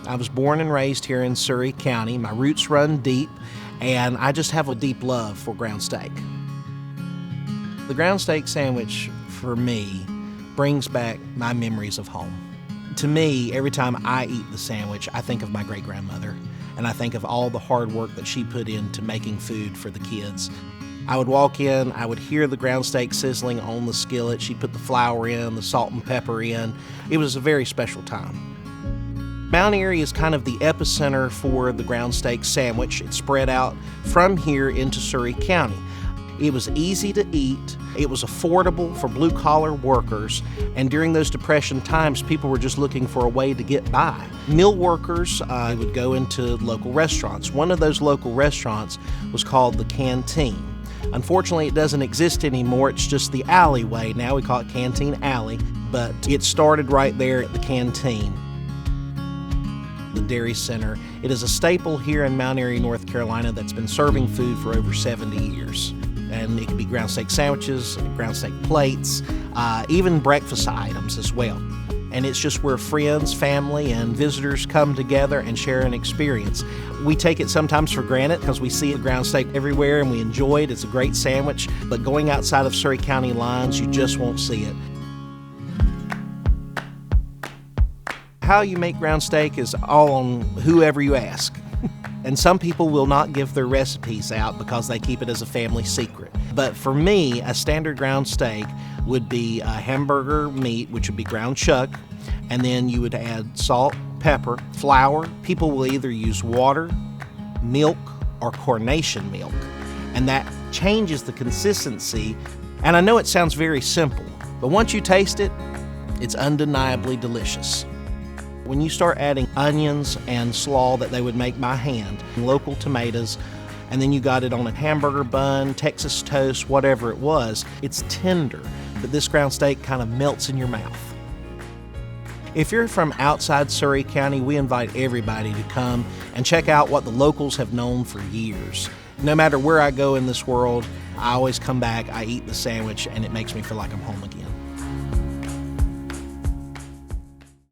I was born and raised here in Surry County. My roots run deep, and I just have a deep love for ground steak. The ground steak sandwich, for me, brings back my memories of home. To me, every time I eat the sandwich, I think of my great-grandmother, and I think of all the hard work that she put into making food for the kids. I would walk in, I would hear the ground steak sizzling on the skillet. She'd put the flour in, the salt and pepper in. It was a very special time. Mount Airy is kind of the epicenter for the ground steak sandwich. It spread out from here into Surry County. It was easy to eat, it was affordable for blue-collar workers, and during those Depression times, people were just looking for a way to get by. Mill workers would go into local restaurants. One of those local restaurants was called the Canteen. Unfortunately, it doesn't exist anymore, it's just the alleyway. Now we call it Canteen Alley, but it started right there at the Canteen. The Dairy Center. It is a staple here in Mount Airy, North Carolina that's been serving food for over 70 years. And it can be ground steak sandwiches, ground steak plates, even breakfast items as well. And it's just where friends, family, and visitors come together and share an experience. We take it sometimes for granted because we see a ground steak everywhere and we enjoy it. It's a great sandwich, but going outside of Surry County lines, you just won't see it. How you make ground steak is all on whoever you ask. And some people will not give their recipes out because they keep it as a family secret. But for me, a standard ground steak would be a hamburger meat, which would be ground chuck, and then you would add salt, pepper, flour. People will either use water, milk, or coronation milk, and that changes the consistency. And I know it sounds very simple, but once you taste it, it's undeniably delicious. When you start adding onions and slaw that they would make by hand, local tomatoes, and then you got it on a hamburger bun, Texas toast, whatever it was, it's tender, but this ground steak kind of melts in your mouth. If you're from outside Surry County, we invite everybody to come and check out what the locals have known for years. No matter where I go in this world, I always come back, I eat the sandwich, and it makes me feel like I'm home again.